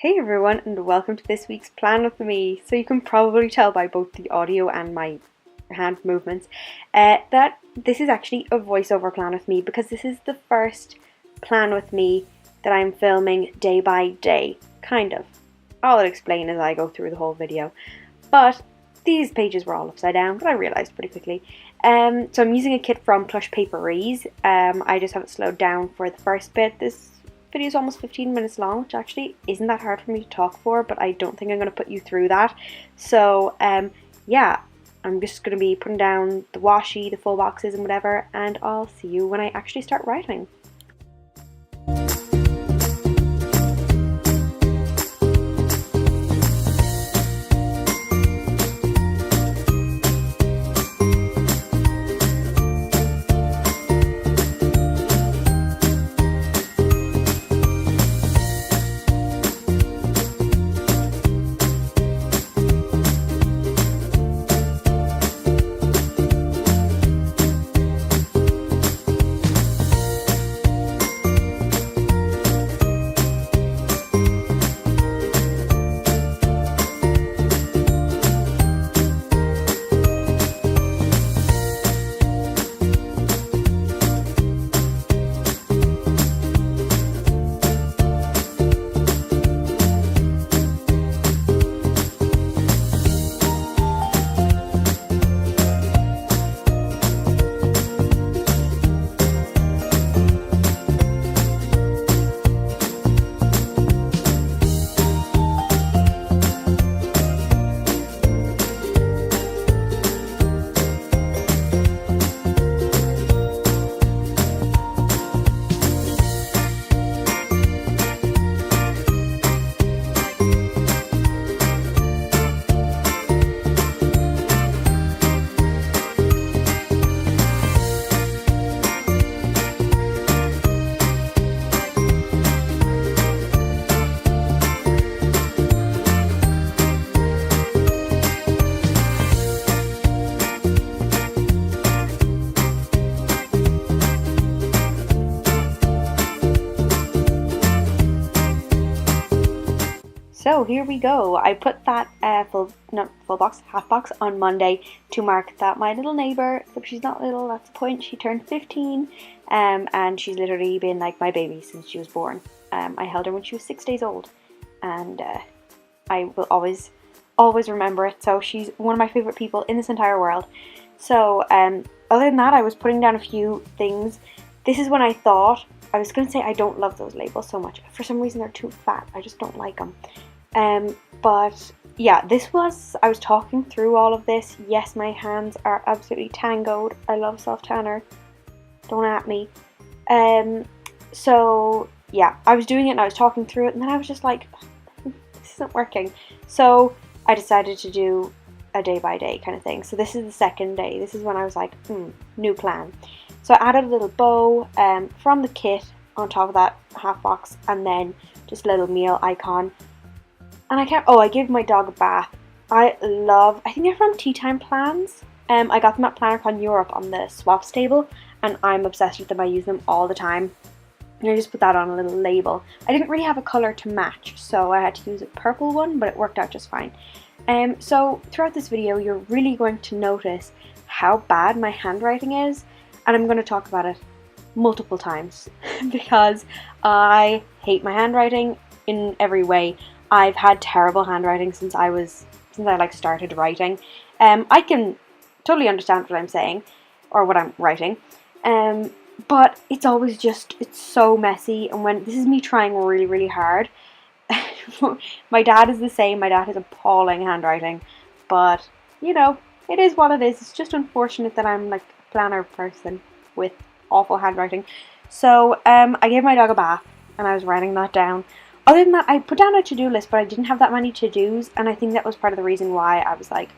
Hey everyone, and welcome to this week's plan with me. So you can probably tell by both the audio and my hand movements that this is actually a voiceover plan with me, because this is the first plan with me that I'm filming day by day, kind of. I'll explain as I go through the whole video. But these pages were all upside down, but I realised pretty quickly. So I'm using a kit from PlushPaperies. I just have it slowed down for the first bit. This video is almost 15 minutes long, which actually isn't that hard for me to talk for, but I don't think I'm going to put you through that. So yeah, I'm just going to be putting down the washi, the full boxes and whatever, and I'll see you when I actually start writing. So here we go. I put that half box on Monday to mark that my little neighbour, except she's not little, that's the point, she turned 15, and she's literally been like my baby since she was born. I held her when she was 6 days old, and I will always remember it. So she's one of my favourite people in this entire world. So other than that, I was putting down a few things. This is when I thought, I was going to say I don't love those labels so much. For some reason they're too fat, I just don't like them. But yeah, I was talking through all of this. Yes, my hands are absolutely tangoed. I love self-tanner. Don't at me. So yeah, I was doing it and I was talking through it, and then I was just like, this isn't working. So I decided to do a day by day kind of thing. So this is the second day. This is when I was like, new plan. So I added a little bow from the kit on top of that half box, and then just a little meal icon. And I gave my dog a bath. I think they're from Tea Time Plans. I got them at PlannerCon Europe on the swaps table, and I'm obsessed with them. I use them all the time. And I just put that on a little label. I didn't really have a colour to match, so I had to use a purple one, but it worked out just fine. So throughout this video, you're really going to notice how bad my handwriting is, and I'm going to talk about it multiple times because I hate my handwriting in every way. I've had terrible handwriting since I started writing. I can totally understand what I'm saying or what I'm writing, but it's always it's so messy. And when this is me trying really, really hard, my dad is the same. My dad has appalling handwriting, but you know, it is what it is. It's just unfortunate that I'm like a planner person with awful handwriting. So I gave my dog a bath and I was writing that down. Other than that, I put down a to-do list, but I didn't have that many to-dos, and I think that was part of the reason why I was like,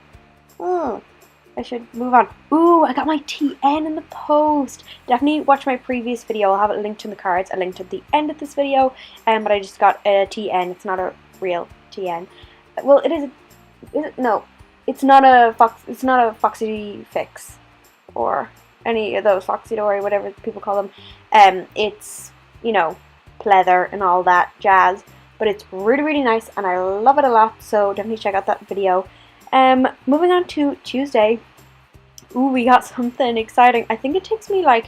oh, I should move on. Ooh, I got my TN in the post. Definitely watch my previous video. I'll have it linked in the cards. I linked at the end of this video, but I just got a TN. It's not a real TN. Well, it is. No, it's not a Foxy Fix or any of those Foxy Dory, whatever people call them. It's, you know, pleather and all that jazz, but but it's really, really nice and I love it a lot, so definitely check out that video. Moving on to Tuesday. Ooh, we got something exciting. I think it takes me like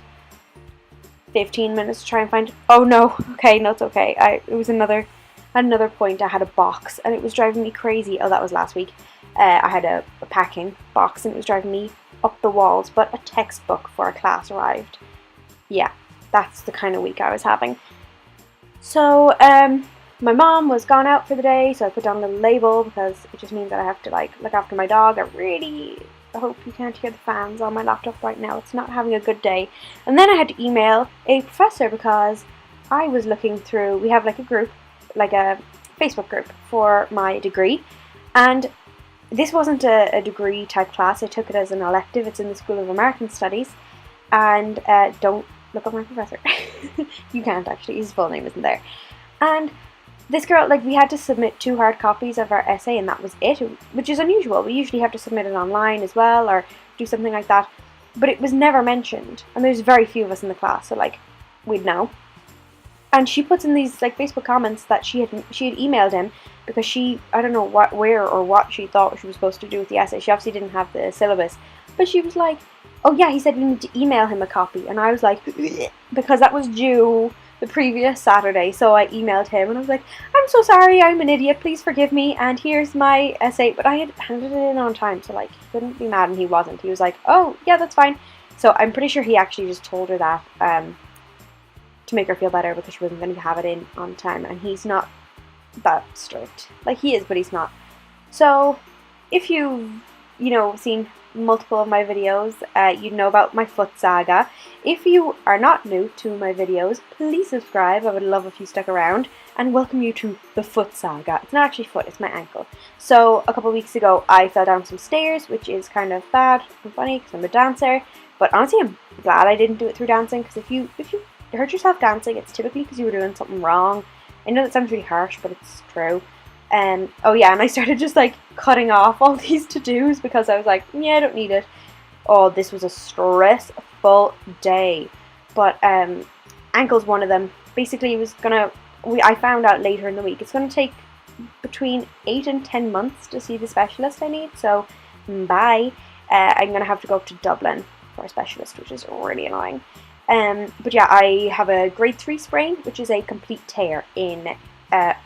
15 minutes to try and find it. Oh no, okay, no, it's okay. At another point I had a box and it was driving me crazy. Oh, that was last week. I had a packing box and it was driving me up the walls, but a textbook for a class arrived. Yeah, that's the kind of week I was having. So, my mom was gone out for the day, so I put down the label because it just means that I have to like look after my dog. I hope you can't hear the fans on my laptop right now. It's not having a good day. And then I had to email a professor because I was looking through, we have like a group, like a Facebook group for my degree, and this wasn't a degree type class. I took it as an elective. It's in the School of American Studies, and don't look up my professor. You can't actually, his full name isn't there. And this girl, like, we had to submit 2 hard copies of our essay and that was it, which is unusual. We usually have to submit it online as well or do something like that, but it was never mentioned, and there's very few of us in the class, so like, we'd know. And she puts in these like Facebook comments that she had emailed him because she, I don't know where or what she thought she was supposed to do with the essay. She obviously didn't have the syllabus, but she was like, oh yeah, he said we need to email him a copy, and I was like, because that was due the previous Saturday, so I emailed him and I was like, I'm so sorry, I'm an idiot, please forgive me, and here's my essay. But I had handed it in on time, so like, he couldn't be mad, and he wasn't. He was like, oh yeah, that's fine. So I'm pretty sure he actually just told her that to make her feel better because she wasn't going to have it in on time, and he's not that strict. Like, he is, but he's not. So if you've, seen multiple of my videos, you know about my foot saga. If you are not new to my videos, please subscribe. I would love if you stuck around, and welcome you to the foot saga. It's not actually foot, it's my ankle. So a couple of weeks ago I fell down some stairs, which is kind of bad and funny because I'm a dancer, but honestly I'm glad I didn't do it through dancing, because if you hurt yourself dancing, it's typically because you were doing something wrong. I know that sounds really harsh, but it's true. Oh yeah, and I started just like cutting off all these to-dos because I was like, yeah, I don't need it. Oh, this was a stressful day. But ankle's one of them. Basically, I found out later in the week, it's gonna take between 8 and 10 months to see the specialist I need. So bye. I'm gonna have to go up to Dublin for a specialist, which is really annoying. But yeah, I have a grade 3 sprain, which is a complete tear in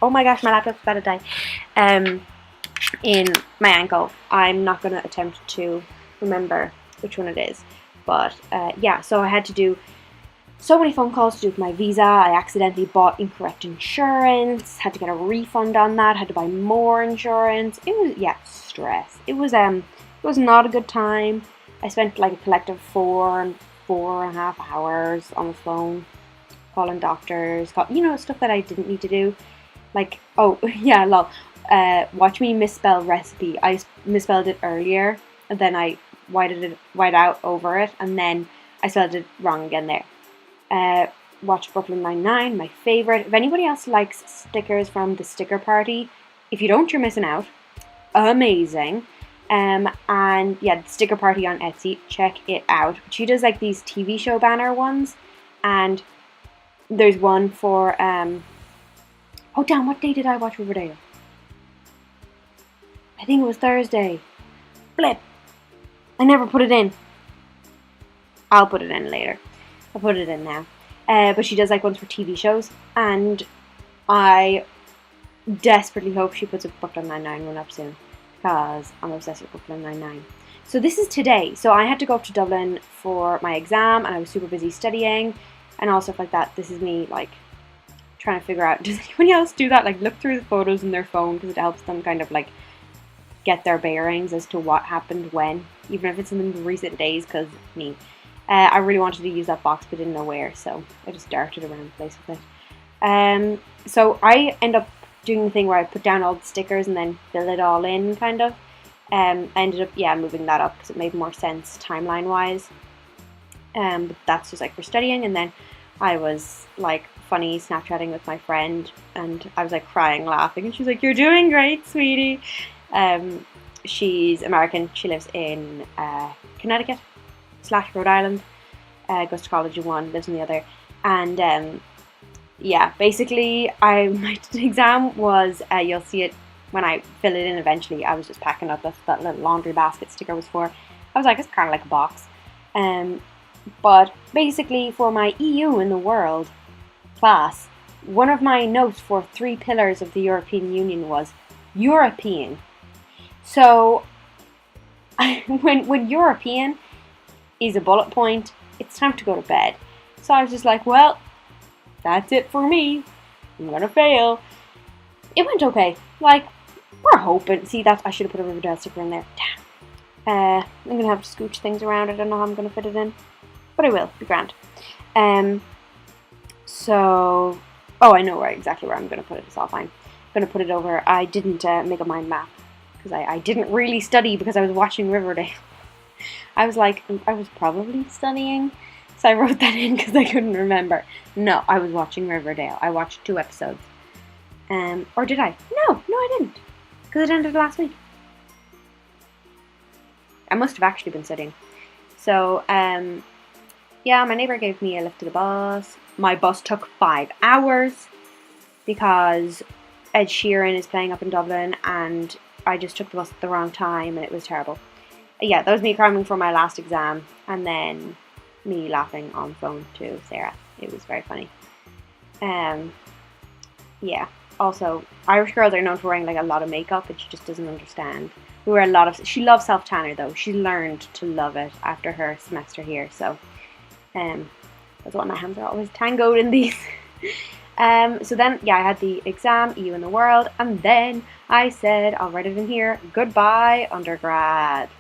oh my gosh, my laptop's about to die. In my ankle. I'm not going to attempt to remember which one it is. But yeah, so I had to do so many phone calls to do with my visa. I accidentally bought incorrect insurance. Had to get a refund on that. Had to buy more insurance. It was, yeah, stress. It was not a good time. I spent like a collective 4.5 hours on the phone calling doctors, stuff that I didn't need to do. Like, oh, yeah, lol. Watch me misspell recipe. I misspelled it earlier, and then I whited out over it, and then I spelled it wrong again there. Watch Brooklyn Nine-Nine, my favourite. If anybody else likes stickers from the sticker party, if you don't, you're missing out. Amazing. And yeah, the sticker party on Etsy, check it out. She does like these TV show banner ones, and there's one for oh damn, what day did I watch Riverdale? I think it was Thursday. Flip. I never put it in. I'll put it in later. I'll put it in now. But she does like ones for TV shows, and I desperately hope she puts a Brooklyn Nine-Nine one up soon, because I'm obsessed with Brooklyn Nine-Nine. So this is today. So I had to go up to Dublin for my exam, and I was super busy studying and all stuff like that. This is me like trying to figure out, does anybody else do that? Like look through the photos in their phone, because it helps them kind of like get their bearings as to what happened when, even if it's in the recent days, because me. I really wanted to use that box but didn't know where, so I just darted around the place with it. So I end up doing the thing where I put down all the stickers and then fill it all in, kind of. I ended up, yeah, moving that up because it made more sense timeline-wise. But that's just like for studying, and then I was like funny Snapchatting with my friend, and I was like crying, laughing, and she's like, "You're doing great, sweetie." She's American. She lives in Connecticut / Rhode Island. Goes to college in one, lives in the other, and yeah, basically, my exam was, you'll see it when I fill it in eventually. I was just packing up that little laundry basket sticker was for. I was like, it's kind of like a box. Um, but basically, for my EU in the world class, one of my notes for 3 pillars of the European Union was European. So, when European is a bullet point, it's time to go to bed. So I was just like, well, that's it for me. I'm gonna fail. It went okay. Like, we're hoping. See, that I should have put a Riverdale sticker in there. Damn. I'm gonna have to scooch things around. I don't know how I'm gonna fit it in, but I will. Be grand. So, oh, I know exactly where I'm gonna put it. It's all fine. I'm gonna put it over. I didn't make a mind map because I didn't really study because I was watching Riverdale. I was like, I was probably studying, so I wrote that in because I couldn't remember. No, I was watching Riverdale. I watched 2 episodes. Or did I? No, I didn't. Because it ended last week. I must have actually been studying. So, yeah, my neighbour gave me a lift to the bus. My bus took 5 hours because Ed Sheeran is playing up in Dublin and I just took the bus at the wrong time and it was terrible. Yeah, that was me cramming for my last exam and then me laughing on the phone to Sarah. It was very funny. Yeah. Also, Irish girls are known for wearing like a lot of makeup and she just doesn't understand. We wear a lot of. She loves self tanner though. She learned to love it after her semester here. So, that's why my hands are always tangled in these. So then, yeah, I had the exam, EU in the world, and then I said, I'll write it in here, goodbye, undergrad.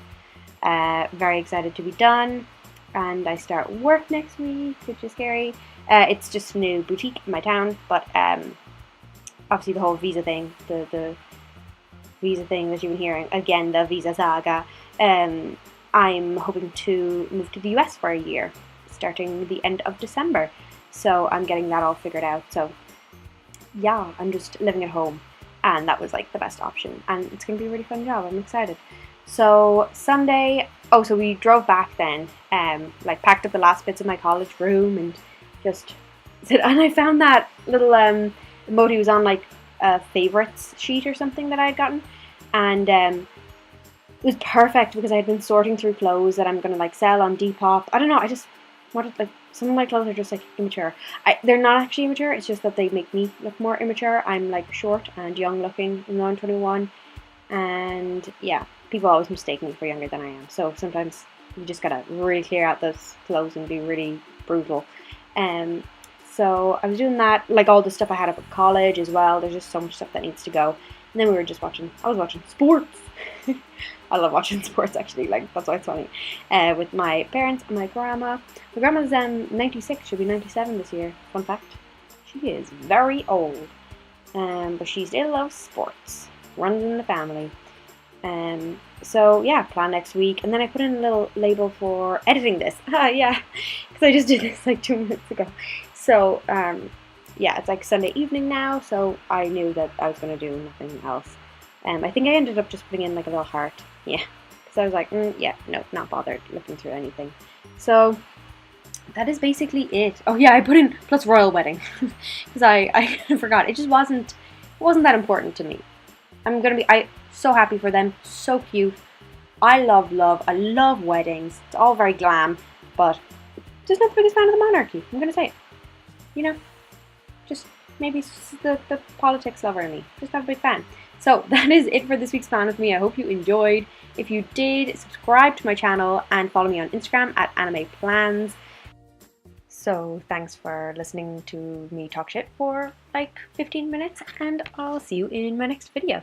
Very excited to be done, and I start work next week, which is scary. It's just a new boutique in my town, but obviously the whole visa thing, the visa thing that you've been hearing, again, the visa saga, I'm hoping to move to the US for a year, starting the end of December. So I'm getting that all figured out. So yeah, I'm just living at home. And that was like the best option. And it's going to be a really fun job. I'm excited. So Sunday, so we drove back then, like packed up the last bits of my college room and just, and I found that little emoji was on like a favorites sheet or something that I had gotten. And it was perfect because I had been sorting through clothes that I'm going to like sell on Depop. I don't know, I just wanted like, some of my clothes are just like immature. They're not actually immature, it's just that they make me look more immature. I'm like short and young looking, even though I'm 21. And yeah, people always mistake me for younger than I am. So sometimes you just gotta really clear out those clothes and be really brutal. So I was doing that, like all the stuff I had up at college as well. There's just so much stuff that needs to go. And then I was watching sports. I love watching sports actually, like that's why it's funny. With my parents and my grandma. My grandma's 96, she'll be 97 this year. Fun fact. She is very old. But she still loves sports. Runs in the family. So yeah, plan next week. And then I put in a little label for editing this. Yeah, because I just did this like 2 minutes ago. So yeah, it's like Sunday evening now, so I knew that I was going to do nothing else. I think I ended up just putting in like a little heart. Yeah, because I was like, yeah, no, not bothered looking through anything. So that is basically it. Oh yeah, I put in plus royal wedding because I forgot. It wasn't that important to me. I'm so happy for them. So cute. I love weddings. It's all very glam, but just not the biggest fan of the monarchy. I'm gonna say it. You know, just maybe it's the politics lover in me. Just not a big fan. So that is it for this week's plan with me. I hope you enjoyed. If you did, subscribe to my channel and follow me on Instagram at animeplans. So thanks for listening to me talk shit for like 15 minutes, and I'll see you in my next video.